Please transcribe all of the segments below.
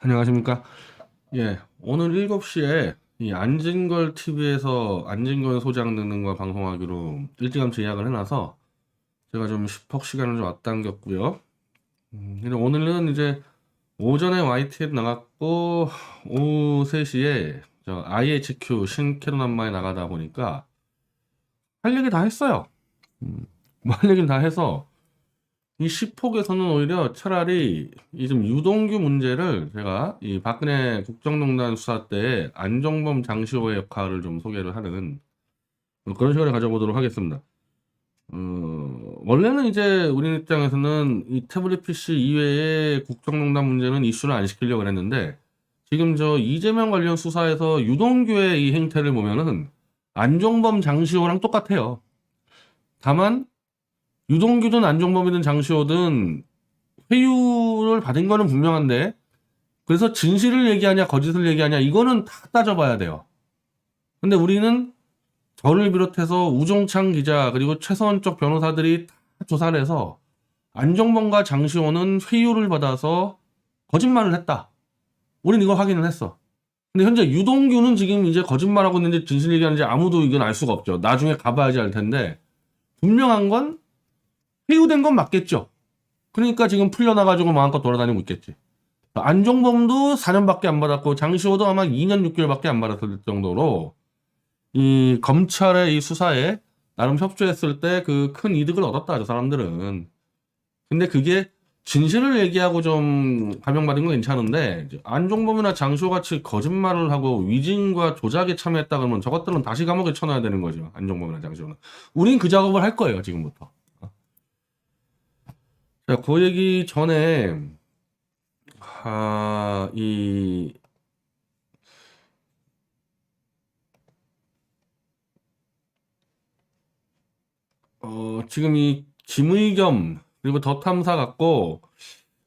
안녕하십니까. 예, 오늘 7시에 이 안진걸 TV에서 안진걸 소장 등등과 방송하기로 일찌감치 예약을 해놔서 제가 좀 10억 시간을 좀 앞당겼고요. 근데 오늘은 이제 오전에 YTN 나갔고 오후 3시에 저 IHQ 신캐로남마에 나가다 보니까 할 얘기 다 했어요. 뭐할 얘기는 다 해서 이 10폭에서는 오히려 차라리 이 좀 유동규 문제를 제가 이 박근혜 국정농단 수사 때 안종범 장시호의 역할을 좀 소개를 하는 그런 시간을 가져보도록 하겠습니다. 원래는 이제 우리 입장에서는 이 태블릿 PC 이외에 국정농단 문제는 이슈를 안 시키려고 했는데 지금 저 이재명 관련 수사에서 유동규의 이 행태를 보면은 안종범 장시호랑 똑같아요. 다만 유동규든 안종범이든 장시호든 회유를 받은 거는 분명한데 그래서 진실을 얘기하냐 거짓을 얘기하냐 이거는 다 따져봐야 돼요. 근데 우리는 저를 비롯해서 우종창 기자 그리고 최서원 쪽 변호사들이 다 조사를 해서 안종범과 장시호는 회유를 받아서 거짓말을 했다. 우린 이거 확인을 했어. 근데 현재 유동규는 지금 이제 거짓말하고 있는지 진실 얘기하는지 아무도 이건 알 수가 없죠. 나중에 가봐야지 알 텐데 분명한 건 회유된 건 맞겠죠. 그러니까 지금 풀려나가지고 마음껏 돌아다니고 있겠지. 안종범도 4년밖에 안 받았고 장시호도 아마 2년 6개월밖에 안 받았을 정도로 이 검찰의 이 수사에 나름 협조했을 때 그 큰 이득을 얻었다 저 사람들은. 근데 그게 진실을 얘기하고 좀 감형받은 건 괜찮은데 이제 안종범이나 장시호 같이 거짓말을 하고 위증과 조작에 참여했다 그러면 저것들은 다시 감옥에 쳐넣어야 되는 거죠. 안종범이나 장시호는. 우린 그 작업을 할 거예요 지금부터. 자, 그 얘기 전에 이 지금 이 김의겸 그리고 더 탐사 갖고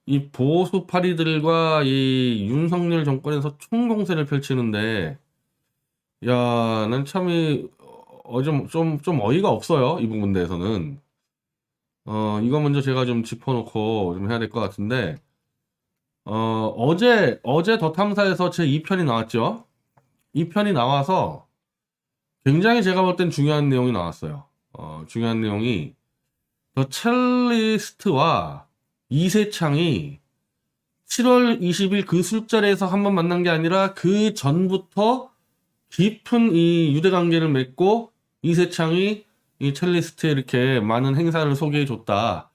이 보수파리들과 이 윤석열 정권에서 총공세를 펼치는데 야, 난 참이 좀 어이가 없어요. 이 부분 대해서는. 이거 먼저 제가 좀 짚어놓고 좀 해야 될 것 같은데 어제 더 탐사에서 제 2편이 나왔죠. 2편이 나와서 굉장히 제가 볼 땐 중요한 내용이 나왔어요. 중요한 내용이 더 첼리스트와 이세창이 7월 20일 그 술자리에서 한번 만난 게 아니라 그 전부터 깊은 이 유대 관계를 맺고 이세창이 이 첼리스트에 이렇게 많은 행사를 소개해 줬다.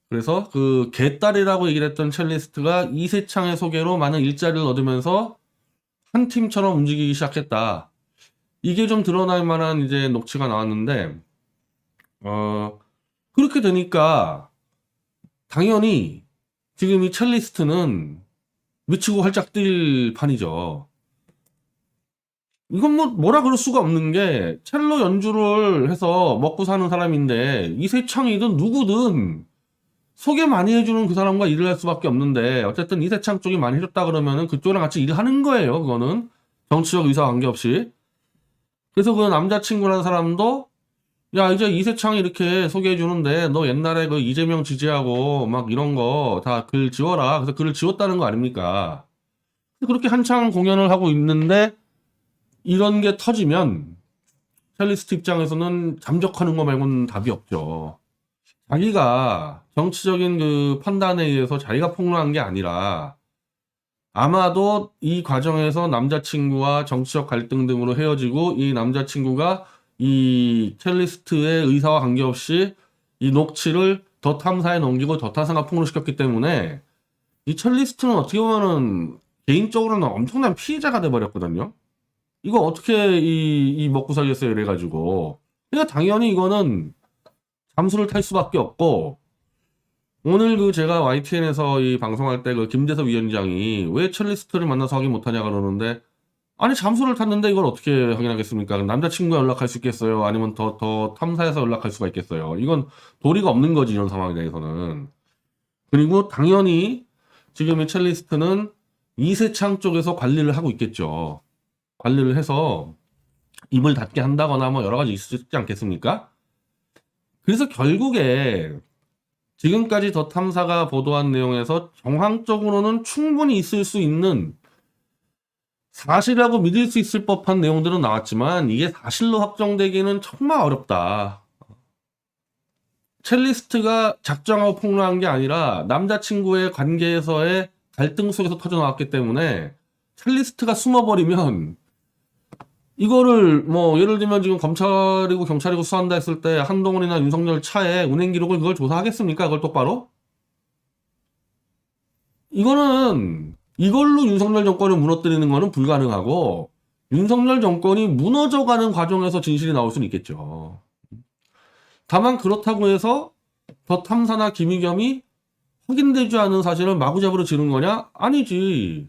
그래서 그 개딸이라고 얘기를 했던 첼리스트가 이세창의 소개로 많은 일자리를 얻으면서 한 팀처럼 움직이기 시작했다. 이게 좀 드러날 만한 이제 녹취가 나왔는데 그렇게 되니까 당연히 지금 이 첼리스트는 미치고 활짝 뛸 판이죠. 이건 뭐라 그럴 수가 없는 게 첼로 연주를 해서 먹고 사는 사람인데 이세창이든 누구든 소개 많이 해주는 그 사람과 일을 할 수밖에 없는데 어쨌든 이세창 쪽이 많이 해줬다 그러면은 그쪽이랑 같이 일을 하는 거예요. 그거는 정치적 의사와 관계없이. 그래서 그 남자친구라는 사람도 야, 이제 이세창이 이렇게 소개해 주는데 너 옛날에 그 이재명 지지하고 막 이런 거 다 글 지워라. 그래서 글을 지웠다는 거 아닙니까? 그렇게 한창 공연을 하고 있는데 이런 게 터지면 첼리스트 입장에서는 잠적하는 거 말고는 답이 없죠. 자기가 정치적인 그 판단에 의해서 자기가 폭로한 게 아니라 아마도 이 과정에서 남자친구와 정치적 갈등 등으로 헤어지고 이 남자친구가 이 첼리스트의 의사와 관계없이 이 녹취를 더 탐사에 넘기고 더 탐사가 폭로시켰기 때문에 이 첼리스트는 어떻게 보면은 개인적으로는 엄청난 피해자가 돼버렸거든요. 이거 어떻게 이 먹고 살겠어요 이래가지고. 그러니까 당연히 이거는 잠수를 탈 수밖에 없고 오늘 그 제가 YTN에서 이 방송할 때 그 김대섭 위원장이 왜 첼리스트를 만나서 확인 못하냐 그러는데 아니 잠수를 탔는데 이걸 어떻게 확인하겠습니까? 남자친구가 연락할 수 있겠어요? 아니면 더 탐사해서 연락할 수가 있겠어요? 이건 도리가 없는 거지 이런 상황에 대해서는. 그리고 당연히 지금 이 첼리스트는 이세창 쪽에서 관리를 하고 있겠죠. 관리를 해서 입을 닫게 한다거나 뭐 여러 가지 있지 않겠습니까? 그래서 결국에 지금까지 더 탐사가 보도한 내용에서 정황적으로는 충분히 있을 수 있는 사실이라고 믿을 수 있을 법한 내용들은 나왔지만 이게 사실로 확정되기는 정말 어렵다. 첼리스트가 작정하고 폭로한 게 아니라 남자친구의 관계에서의 갈등 속에서 터져나왔기 때문에 첼리스트가 숨어버리면 이거를 뭐 예를 들면 지금 검찰이고 경찰이고 수사한다 했을 때 한동훈이나 윤석열 차에 운행 기록을 그걸 조사하겠습니까? 그걸 똑바로? 이거는 이걸로 윤석열 정권을 무너뜨리는 거는 불가능하고 윤석열 정권이 무너져가는 과정에서 진실이 나올 수는 있겠죠. 다만 그렇다고 해서 더 탐사나 김의겸이 확인되지 않은 사실을 마구잡이로 지른 거냐? 아니지.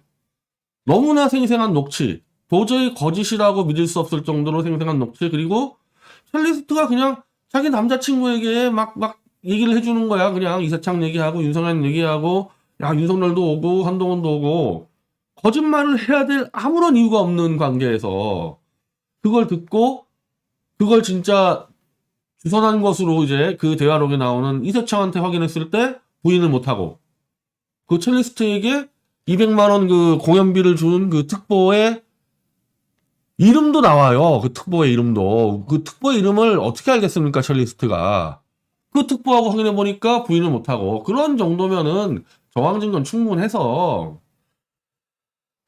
너무나 생생한 녹취, 도저히 거짓이라고 믿을 수 없을 정도로 생생한 녹취, 그리고 첼리스트가 그냥 자기 남자친구에게 막 얘기를 해주는 거야. 그냥 이세창 얘기하고 윤석열 얘기하고 야 윤석열도 오고 한동훈도 오고 거짓말을 해야 될 아무런 이유가 없는 관계에서 그걸 듣고 그걸 진짜 주선한 것으로 이제 그 대화록에 나오는 이세창한테 확인했을 때 부인을 못하고 그 첼리스트에게 200만 원 그 공연비를 준 그 특보의 이름도 나와요. 그 특보의 이름도. 그 특보의 이름을 어떻게 알겠습니까? 첼리스트가. 그 특보하고 확인해 보니까 부인을 못하고 그런 정도면은 정황증거는 충분해서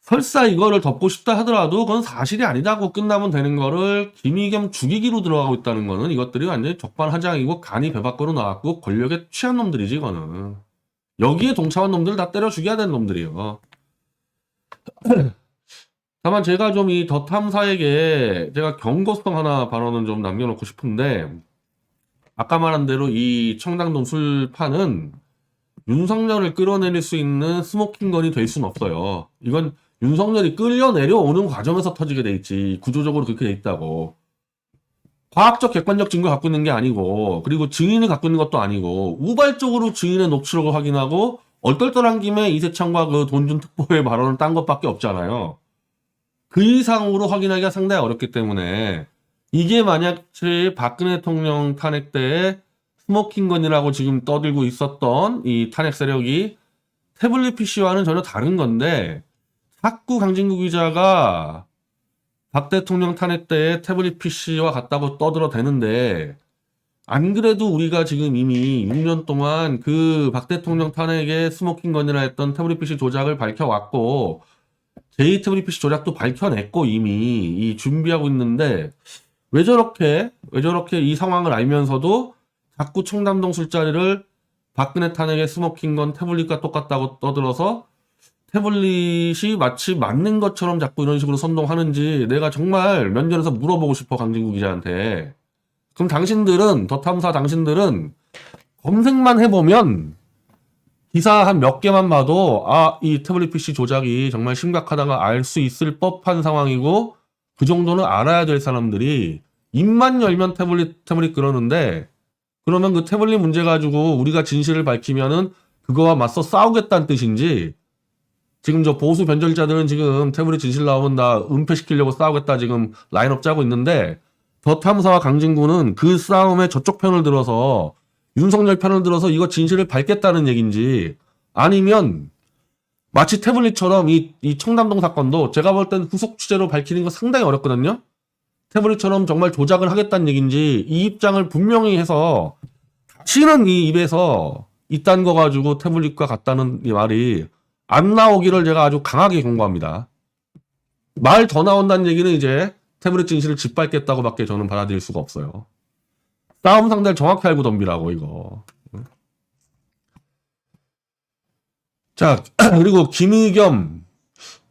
설사 이거를 덮고 싶다 하더라도 그건 사실이 아니다고 끝나면 되는 거를 김의겸 죽이기로 들어가고 있다는 거는 이것들이 완전히 적반하장이고 간이 배 밖으로 나왔고 권력에 취한 놈들이지 이거는. 여기에 동참한 놈들 다 때려 죽여야 되는 놈들이에요. 다만 제가 좀 이 더 탐사에게 제가 경고성 하나 발언은 좀 남겨놓고 싶은데 아까 말한 대로 이 청담동 술판은 윤석열을 끌어내릴 수 있는 스모킹건이 될 수는 없어요. 이건 윤석열이 끌려내려오는 과정에서 터지게 돼 있지. 구조적으로 그렇게 돼 있다고. 과학적 객관적 증거 갖고 있는 게 아니고 그리고 증인을 갖고 있는 것도 아니고 우발적으로 증인의 녹취록을 확인하고 얼떨떨한 김에 이세창과 그 돈 준 특보의 발언을 딴 것밖에 없잖아요. 그 이상으로 확인하기가 상당히 어렵기 때문에 이게 만약 박근혜 대통령 탄핵 때에 스모킹건이라고 지금 떠들고 있었던 이 탄핵 세력이 태블릿 PC와는 전혀 다른 건데 자꾸 강진구 기자가 박 대통령 탄핵 때에 태블릿 PC와 같다고 떠들어대는데 안 그래도 우리가 지금 이미 6년 동안 그 박 대통령 탄핵의 스모킹건이라 했던 태블릿 PC 조작을 밝혀왔고 제2 태블릿 PC 조작도 밝혀냈고 이미 이 준비하고 있는데 왜 저렇게 이 상황을 알면서도 자꾸 청담동 술자리를 박근혜 탄핵의 스모킹건 태블릿과 똑같다고 떠들어서 태블릿이 마치 맞는 것처럼 자꾸 이런 식으로 선동하는지 내가 정말 면전에서 물어보고 싶어 강진구 기자한테. 그럼 당신들은 더 탐사 당신들은 검색만 해보면 기사 한 몇 개만 봐도 이 태블릿 PC 조작이 정말 심각하다가 알 수 있을 법한 상황이고 그 정도는 알아야 될 사람들이 입만 열면 태블릿 그러는데 그러면 그 태블릿 문제 가지고 우리가 진실을 밝히면은 그거와 맞서 싸우겠다는 뜻인지 지금 저 보수 변절자들은 지금 태블릿 진실 나오면 다 은폐시키려고 싸우겠다 지금 라인업 짜고 있는데 더 탐사와 강진구는 그 싸움에 저쪽 편을 들어서 윤석열 편을 들어서 이거 진실을 밝겠다는 얘기인지 아니면 마치 태블릿처럼 이 청담동 사건도 제가 볼 땐 후속 취재로 밝히는 거 상당히 어렵거든요. 태블릿처럼 정말 조작을 하겠다는 얘기인지 이 입장을 분명히 해서 다시는 이 입에서 이딴 거 가지고 태블릿과 같다는 이 말이 안 나오기를 제가 아주 강하게 경고합니다. 말 더 나온다는 얘기는 이제 태블릿 진실을 짓밟겠다고밖에 저는 받아들일 수가 없어요. 싸움 상대를 정확히 알고 덤비라고 이거. 자 그리고 김의겸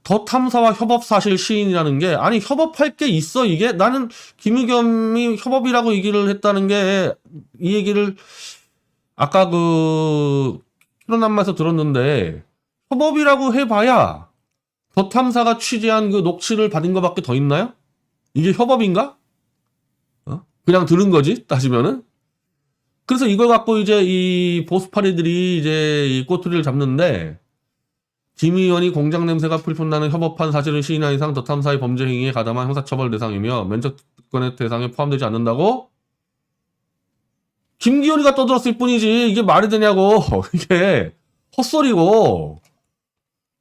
더 탐사와 협업 사실 시인이라는 게 아니 협업할 게 있어 이게 나는 김의겸이 협업이라고 얘기를 했다는 게 이 얘기를 아까 그 현안마에서 들었는데 협업이라고 해봐야 더 탐사가 취재한 그 녹취를 받은 것밖에 더 있나요? 이게 협업인가? 그냥 들은 거지 따지면은. 그래서 이걸 갖고 이제 이 보수파리들이 이제 이 꼬투리를 잡는데 김 의원이 공장 냄새가 풀풀 나는 협업한 사실을 시인한 이상 더 탐사의 범죄 행위에 가담한 형사처벌 대상이며 면책 특권의 대상에 포함되지 않는다고 김기현이가 떠들었을 뿐이지 이게 말이 되냐고. 이게 헛소리고.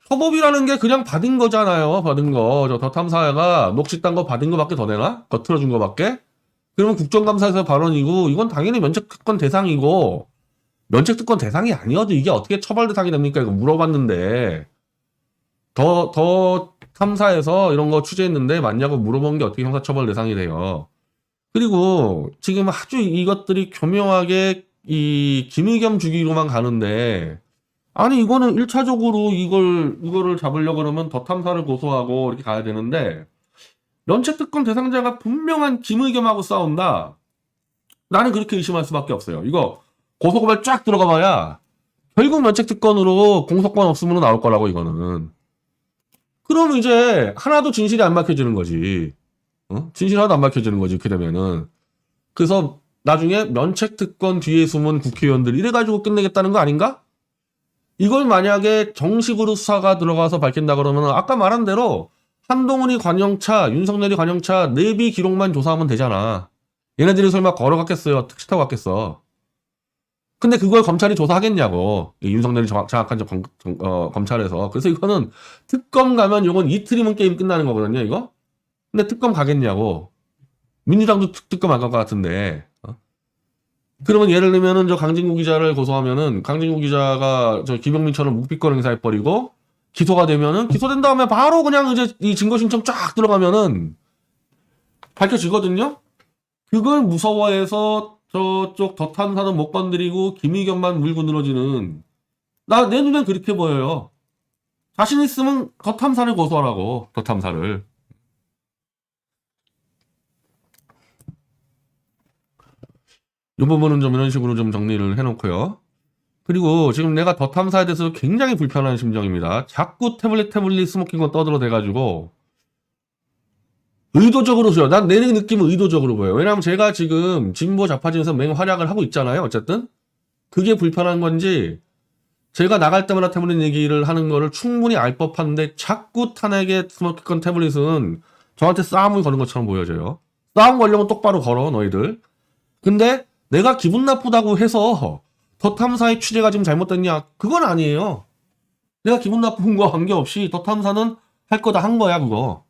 협업이라는 게 그냥 받은 거잖아요. 받은 거. 저 더 탐사가 녹취 딴 거 받은 거밖에 더 되나? 거 틀어준 거밖에? 그러면 국정감사에서 발언이고 이건 당연히 면책특권 대상이고 면책특권 대상이 아니어도 이게 어떻게 처벌 대상이 됩니까? 이거 물어봤는데 더 탐사에서 이런 거 취재했는데 맞냐고 물어본 게 어떻게 형사처벌 대상이 돼요. 그리고 지금 아주 이것들이 교묘하게 이 김의겸 주기로만 가는데 아니 이거는 1차적으로 이거를 잡으려고 그러면 더 탐사를 고소하고 이렇게 가야 되는데 면책특권 대상자가 분명한 김의겸하고 싸운다. 나는 그렇게 의심할 수밖에 없어요. 이거 고소고발 쫙 들어가 봐야 결국 면책특권으로 공소권 없으면 나올 거라고 이거는. 그럼 이제 하나도 진실이 안 밝혀지는 거지. 진실 하나도 안 밝혀지는 거지 이렇게 되면은. 그래서 나중에 면책특권 뒤에 숨은 국회의원들 이래가지고 끝내겠다는 거 아닌가? 이걸 만약에 정식으로 수사가 들어가서 밝힌다 그러면 아까 말한 대로 한동훈이 관영차, 윤석열이 관영차 내비 기록만 조사하면 되잖아. 얘네들이 설마 걸어갔겠어요? 택시 타고 갔겠어? 근데 그걸 검찰이 조사하겠냐고. 윤석열이 장악한 검찰에서. 그래서 이거는 특검 가면 이건 이틀이면 게임 끝나는 거거든요, 이거? 근데 특검 가겠냐고. 민주당도 특검 안 갈 것 같은데. 그러면 예를 들면은 저 강진구 기자를 고소하면은 강진구 기자가 저 김영민처럼 묵비권 행사해버리고 기소가 되면은 기소된 다음에 바로 그냥 이제 이 증거 신청 쫙 들어가면은 밝혀지거든요? 그걸 무서워해서 저쪽 더 탐사는 못 건드리고 김의겸만 물고 늘어지는 내 눈엔 그렇게 보여요. 자신 있으면 더 탐사를 고소하라고. 더 탐사를. 이 부분은 좀 이런 식으로 좀 정리를 해놓고요. 그리고 지금 내가 더 탐사에 대해서 굉장히 불편한 심정입니다. 자꾸 태블릿 스모킹건 떠들어대가지고 의도적으로 줘요. 난 내 느낌은 의도적으로 보여요. 왜냐하면 제가 지금 진보 좌파진에서 맹활약을 하고 있잖아요. 어쨌든 그게 불편한 건지 제가 나갈 때마다 태블릿 얘기를 하는 거를 충분히 알 법한데 자꾸 탄핵의 스모킹건 태블릿은 저한테 싸움을 거는 것처럼 보여져요. 싸움 걸려면 똑바로 걸어 너희들. 근데 내가 기분 나쁘다고 해서 더 탐사의 취재가 지금 잘못됐냐? 그건 아니에요. 내가 기분 나쁜 거와 관계없이 더 탐사는 할 거다 한 거야 그거.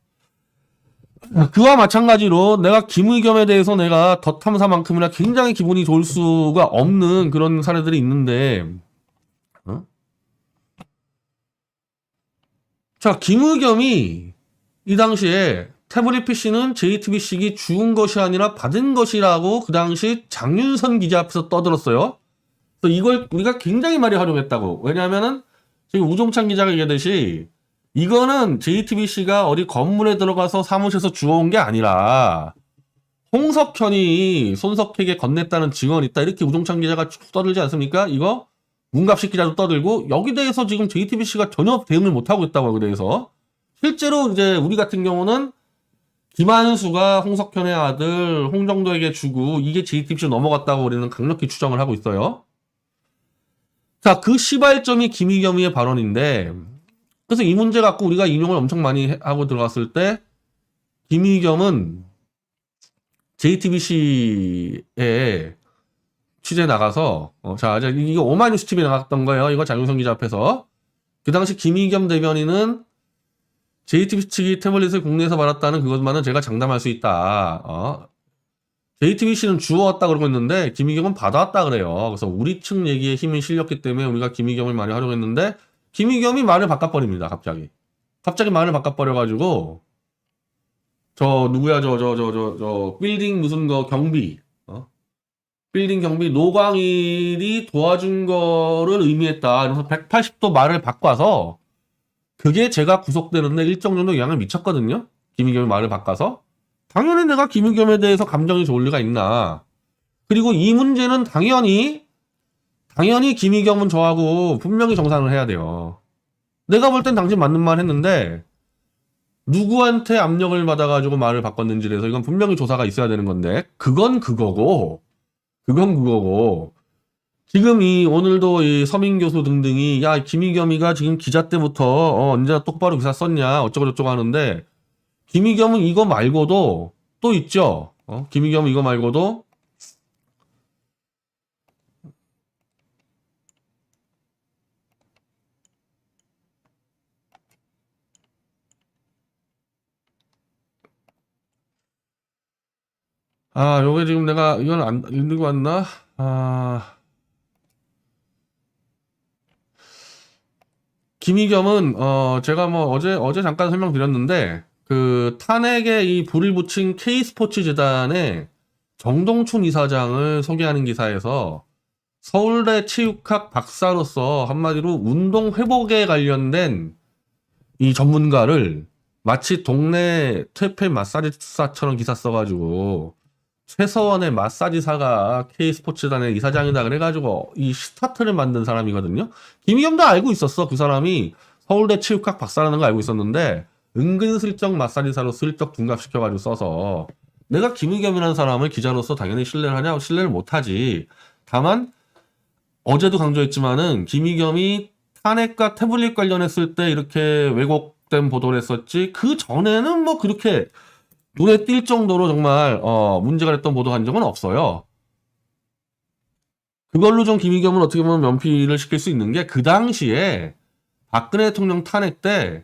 그와 마찬가지로 내가 김의겸에 대해서 내가 더 탐사만큼이나 굉장히 기분이 좋을 수가 없는 그런 사례들이 있는데 자, 김의겸이 이 당시에 태블릿 PC는 JTBC가 주운 것이 아니라 받은 것이라고 그 당시 장윤선 기자 앞에서 떠들었어요. 그래서 이걸 우리가 굉장히 많이 활용했다고. 왜냐하면은 지금 우종찬 기자가 얘기하듯이 이거는 JTBC가 어디 건물에 들어가서 사무실에서 주워온 게 아니라 홍석현이 손석희에게 건넸다는 증언이 있다. 이렇게 우종찬 기자가 쭉 떠들지 않습니까? 이거 문갑식 기자도 떠들고 여기 대해서 지금 JTBC가 전혀 대응을 못하고 있다고 여기 대해서. 실제로 이제 우리 같은 경우는 김한수가 홍석현의 아들 홍정도에게 주고 이게 JTBC로 넘어갔다고 우리는 강력히 추정을 하고 있어요. 자, 그 시발점이 김의겸의 발언인데 그래서 이 문제 갖고 우리가 인용을 엄청 많이 하고 들어갔을 때 김의겸은 JTBC에 취재 나가서 자, 이거 오마이뉴스 TV에 나갔던 거예요. 이거 장윤성 기자 앞에서. 그 당시 김의겸 대변인은 JTBC 측이 태블릿을 국내에서 받았다는 그것만은 제가 장담할 수 있다. JTBC는 주워왔다 그러고 있는데 김의겸은 받아왔다 그래요. 그래서 우리 측 얘기에 힘이 실렸기 때문에 우리가 김의겸을 많이 활용했는데 김의겸이 말을 바꿔버립니다. 갑자기 말을 바꿔버려가지고 저 누구야 저 빌딩 무슨 거 경비 빌딩 경비 노광일이 도와준 거를 의미했다. 그래서 180도 말을 바꿔서 그게 제가 구속되는데 일정 정도 영향을 미쳤거든요. 김의겸이 말을 바꿔서. 당연히 내가 김의겸에 대해서 감정이 좋을 리가 있나. 그리고 이 문제는 당연히 김의겸은 저하고 분명히 정산을 해야 돼요. 내가 볼 땐 당신 맞는 말 했는데 누구한테 압력을 받아가지고 말을 바꿨는지에 대해서 이건 분명히 조사가 있어야 되는 건데 그건 그거고 지금 오늘도 이 서민 교수 등등이 야 김의겸이가 지금 기자 때부터 언제나 똑바로 기사 썼냐 어쩌고저쩌고 하는데 김의겸은 이거 말고도 또 있죠. 김의겸은 이거 말고도 요게 지금 내가 이건 안 읽고 왔나? 김의겸은 제가 뭐 어제 잠깐 설명드렸는데 그 탄핵에 이 불을 붙인 K스포츠 재단의 정동춘 이사장을 소개하는 기사에서 서울대 체육학 박사로서 한마디로 운동 회복에 관련된 이 전문가를 마치 동네 퇴폐 마사지사처럼 기사 써가지고 최서원의 마사지사가 K스포츠단의 이사장이다 그래가지고 이 스타트를 만든 사람이거든요. 김희겸도 알고 있었어. 그 사람이 서울대 체육학 박사라는 거 알고 있었는데 은근슬쩍 마사지사로 슬쩍 둔갑시켜가지고 써서 내가 김희겸이라는 사람을 기자로서 당연히 신뢰를 하냐? 신뢰를 못하지. 다만 어제도 강조했지만은 김희겸이 탄핵과 태블릿 관련했을 때 이렇게 왜곡된 보도를 했었지. 그 전에는 뭐 그렇게 눈에 띌 정도로 정말 문제가 됐던 보도한 적은 없어요. 그걸로 좀 김의겸은 어떻게 보면 면피를 시킬 수 있는 게 그 당시에 박근혜 대통령 탄핵 때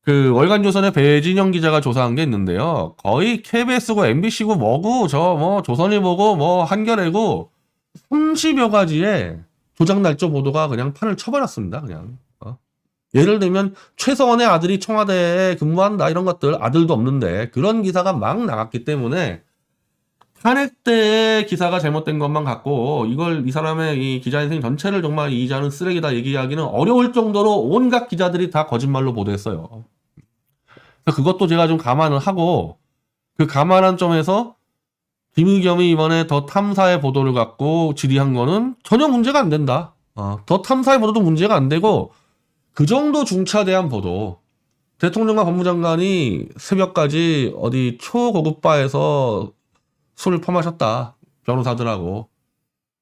그 월간조선의 배진영 기자가 조사한 게 있는데요. 거의 KBS고 MBC고 뭐고 저 뭐 조선일보고 뭐 한겨레고 30여 가지의 조작 날조 보도가 그냥 판을 쳐버렸습니다. 그냥. 예를 들면 최서원의 아들이 청와대에 근무한다 이런 것들 아들도 없는데 그런 기사가 막 나갔기 때문에 탄핵 때 기사가 잘못된 것만 갖고 이걸 이 사람의 이 기자 인생 전체를 정말 이 기자는 쓰레기다 얘기하기는 어려울 정도로 온갖 기자들이 다 거짓말로 보도했어요. 그래서 그것도 제가 좀 감안을 하고 그 감안한 점에서 김의겸이 이번에 더 탐사의 보도를 갖고 질의한 거는 전혀 문제가 안 된다. 더 탐사의 보도도 문제가 안 되고 그 정도 중차대한 보도. 대통령과 법무장관이 새벽까지 어디 초고급 바에서 술을 퍼마셨다. 변호사들하고.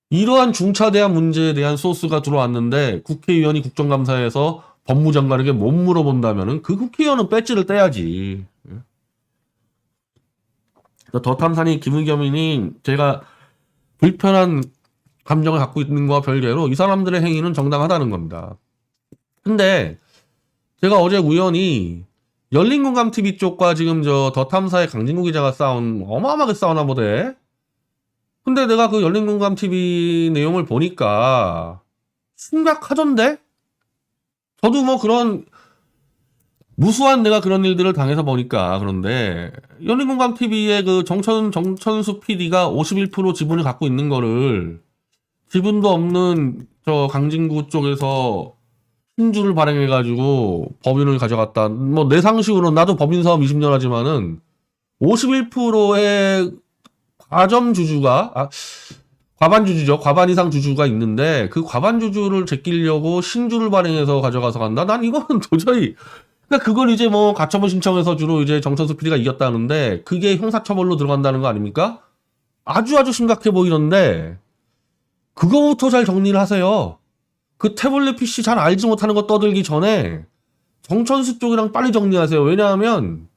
이러한 중차대한 문제에 대한 소스가 들어왔는데 국회의원이 국정감사에서 법무장관에게 못 물어본다면은 그 국회의원은 배지를 떼야지. 더 탐사니 김의겸이니 제가 불편한 감정을 갖고 있는 거와 별개로 이 사람들의 행위는 정당하다는 겁니다. 근데 제가 어제 우연히 열린공감TV 쪽과 지금 저 더 탐사의 강진구 기자가 어마어마하게 싸우나 보대. 근데 내가 그 열린공감TV 내용을 보니까 심각하던데? 저도 뭐 그런 무수한 내가 그런 일들을 당해서 보니까 그런데 열린공감TV의 그 정천수 PD가 51% 지분을 갖고 있는 거를 지분도 없는 저 강진구 쪽에서 신주를 발행해가지고 법인을 가져갔다. 뭐 내 상식으로 나도 법인 사업 20년 하지만은 51%의 과점 주주가 과반 주주죠. 과반 이상 주주가 있는데 그 과반 주주를 제끼려고 신주를 발행해서 가져가서 간다. 난 이거는 도저히 그러니까 그걸 이제 뭐 가처분 신청해서 주로 이제 정천수 PD가 이겼다는데 그게 형사처벌로 들어간다는 거 아닙니까? 아주 심각해 보이는데 그거부터 잘 정리를 하세요. 그 태블릿 PC 잘 알지 못하는 거 떠들기 전에 정천수 쪽이랑 빨리 정리하세요. 왜냐하면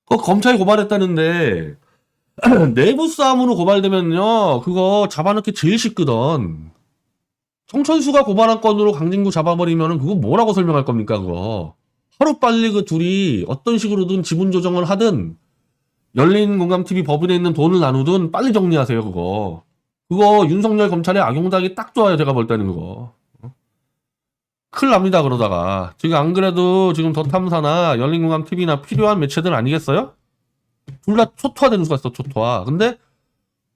검찰이 고발했다는데 내부 싸움으로 고발되면요 그거 잡아넣기 제일 쉽거든. 정천수가 고발한 건으로 강진구 잡아버리면은 그거 뭐라고 설명할 겁니까 그거. 하루빨리 그 둘이 어떤 식으로든 지분 조정을 하든 열린공감TV 법인에 있는 돈을 나누든 빨리 정리하세요 그거. 그거 윤석열 검찰의 악용당이 딱 좋아요. 제가 볼 때는 그거. 큰일 납니다 그러다가. 지금 안 그래도 지금 더 탐사나 열린공감TV나 필요한 매체들 아니겠어요? 둘 다 초토화되는 수가 있어. 초토화. 근데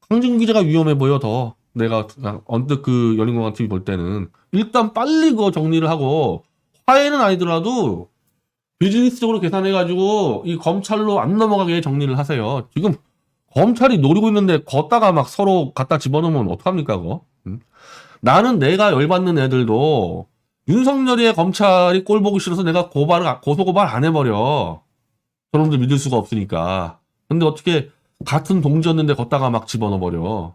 강진구 기자가 위험해 보여 더. 내가 그냥 언뜻 그 열린공감TV 볼 때는 일단 빨리 그거 정리를 하고 화해는 아니더라도 비즈니스적으로 계산해가지고 이 검찰로 안 넘어가게 정리를 하세요. 지금 검찰이 노리고 있는데 걷다가 막 서로 갖다 집어넣으면 어떡합니까 그거? 나는 내가 열받는 애들도 윤석열의 검찰이 꼴 보기 싫어서 내가 고소고발 안 해버려. 저놈들 믿을 수가 없으니까. 근데 어떻게 같은 동지였는데 걷다가 막 집어넣어버려.